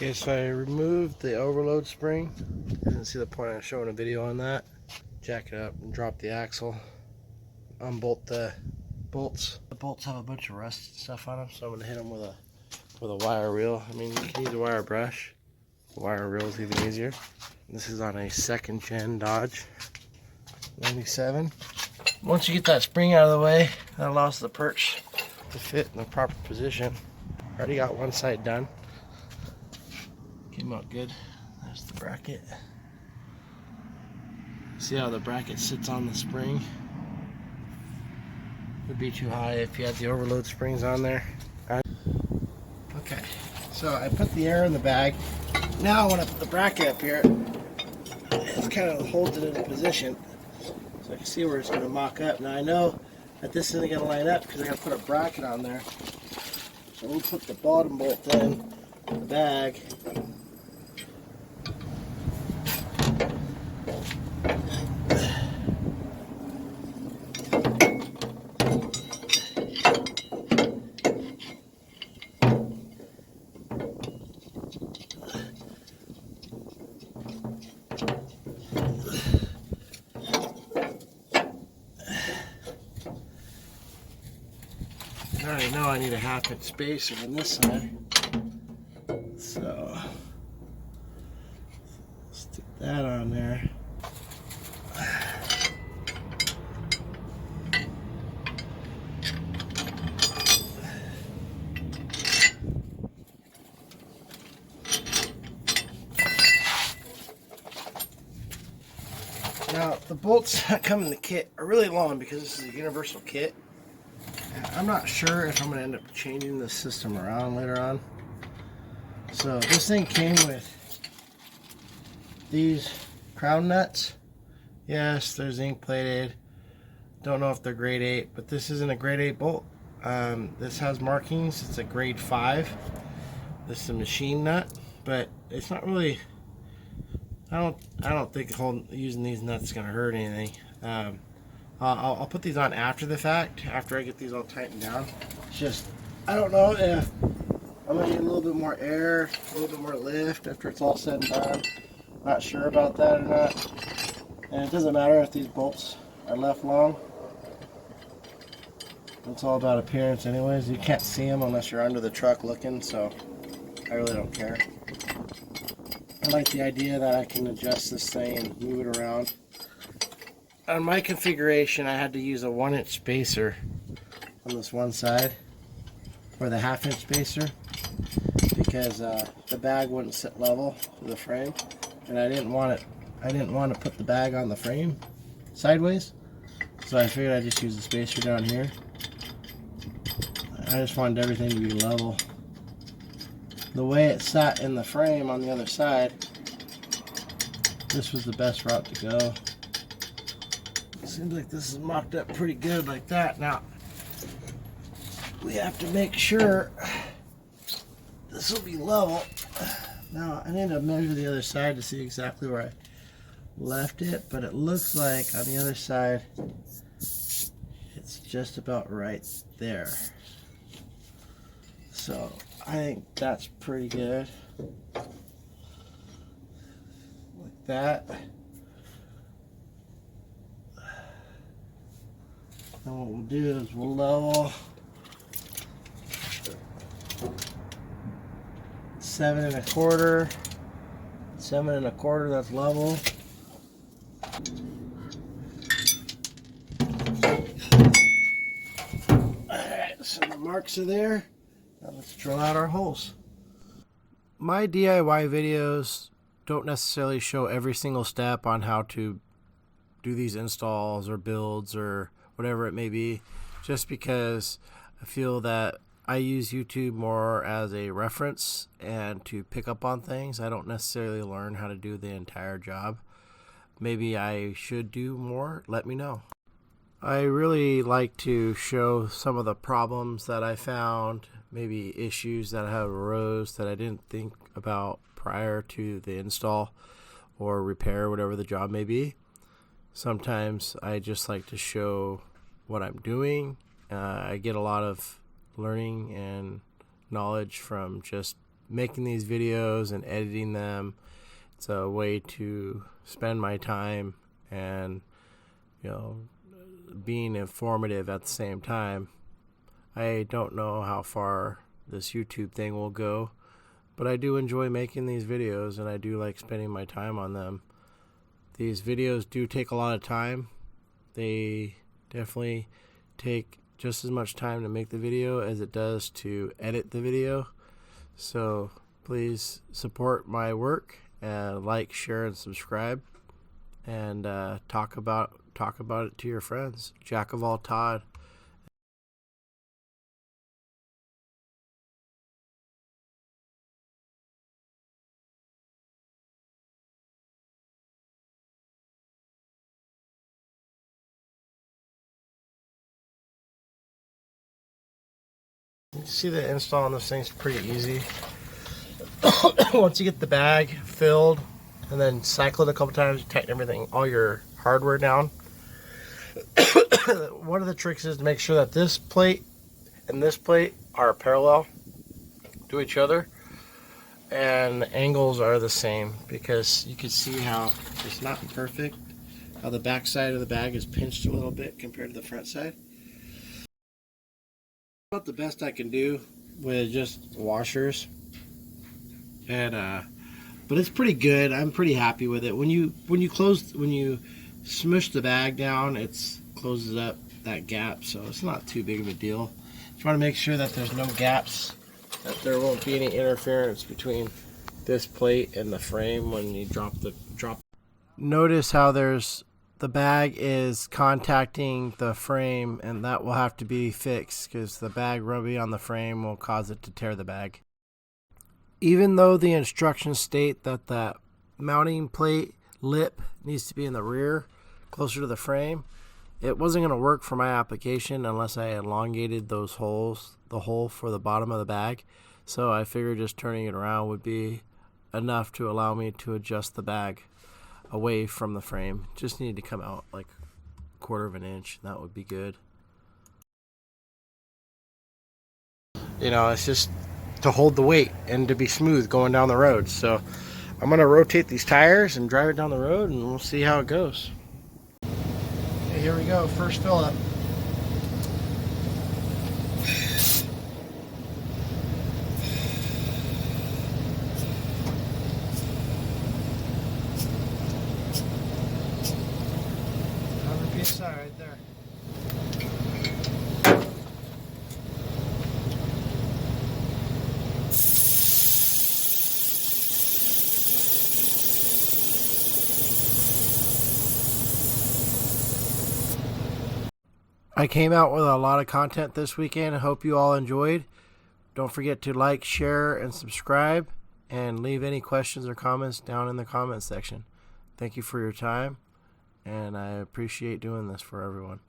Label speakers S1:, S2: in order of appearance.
S1: Okay, so I removed the overload spring. Didn't see the point of showing a video on that. Jack it up and drop the axle. Unbolt the bolts. The bolts have a bunch of rust and stuff on them, so I'm gonna hit them with a wire reel. I mean, you can use a wire brush. The wire reel is even easier. This is on a 2nd gen Dodge 97. Once you get that spring out of the way, that allows the perch to fit in the proper position. Already got one side done. Came out good. There's the bracket. See how the bracket sits on the spring? Would be too high if you had the overload springs on there. Okay, so I put the air in the bag. Now when I put the bracket up here, it kind of holds it in position. So I can see where it's going to mock up. Now I know that this isn't going to line up because I got to put a bracket on there. So we'll put the bottom bolt in the bag. I already know I need a 1/2 inch spacer on this side, so stick that on there. Now the bolts that come in the kit are really long because this is a universal kit. I'm not sure if I'm going to end up changing the system around later on. So this thing came with these crown nuts. Yes, they're zinc plated. Don't know if they're grade 8, but this isn't a grade 8 bolt. This has markings. It's a grade 5. This is a machine nut, but it's not really. I don't think using these nuts is going to hurt anything. I'll put these on after the fact, after I get these all tightened down. It's just, I don't know if I'm going to need a little bit more air, a little bit more lift after it's all said and done. Not sure about that or not. And it doesn't matter if these bolts are left long. It's all about appearance anyways. You can't see them unless you're under the truck looking, so I really don't care. I like the idea that I can adjust this thing and move it around. On my configuration, I had to use a 1 inch spacer on this one side, or the 1/2 inch spacer, because the bag wouldn't sit level to the frame, and I didn't want to put the bag on the frame sideways, so I figured I'd just use the spacer down here. I just wanted everything to be level. The way it sat in the frame on the other side, this was the best route to go. Seems like this is mocked up pretty good like that. Now, we have to make sure this will be level. Now, I need to measure the other side to see exactly where I left it, but it looks like on the other side, it's just about right there. So, I think that's pretty good. Like that. And what we'll do is we'll level 7 1/4. 7 1/4, that's level. Alright, so the marks are there. Now let's drill out our holes. My DIY videos don't necessarily show every single step on how to do these installs or builds or whatever it may be, just because I feel that I use YouTube more as a reference and to pick up on things. I don't necessarily learn how to do the entire job. Maybe I should do more. Let me know. I really like to show some of the problems that I found, maybe issues that have arose that I didn't think about prior to the install or repair, whatever the job may be. Sometimes I just like to show what I'm doing. I get a lot of learning and knowledge from just making these videos and editing them. It's a way to spend my time and, being informative at the same time. I don't know how far this YouTube thing will go, but I do enjoy making these videos and I do like spending my time on them. These videos do take a lot of time. They definitely take just as much time to make the video as it does to edit the video. So please support my work and like, share, and subscribe, and talk about it to your friends. Jack of all Todd. You see the install on this thing's pretty easy. Once you get the bag filled and then cycle it a couple times, you tighten everything, all your hardware down. One of the tricks is to make sure that this plate and this plate are parallel to each other and the angles are the same, because you can see how it's not perfect, how the back side of the bag is pinched a little bit compared to the front side. About the best I can do with just washers, and but it's pretty good. I'm pretty happy with it. When you smush the bag down, it closes up that gap, so it's not too big of a deal. Just want to make sure that there's no gaps, that there won't be any interference between this plate and the frame when you drop. Notice how the bag is contacting the frame, and that will have to be fixed because the bag rubbing on the frame will cause it to tear the bag. Even though the instructions state that the mounting plate lip needs to be in the rear, closer to the frame, it wasn't going to work for my application unless I elongated those holes, the hole for the bottom of the bag. So I figured just turning it around would be enough to allow me to adjust the bag away from the frame. Just needed to come out like 1/4 of an inch. That would be good. It's just to hold the weight and to be smooth going down the road. So I'm going to rotate these tires and drive it down the road, and we'll see how it goes. Okay, here we go. First fill up. PSI right there. I came out with a lot of content this weekend. I hope you all enjoyed. Don't forget to like, share, and subscribe, and leave any questions or comments down in the comment section. Thank you for your time, and I appreciate doing this for everyone.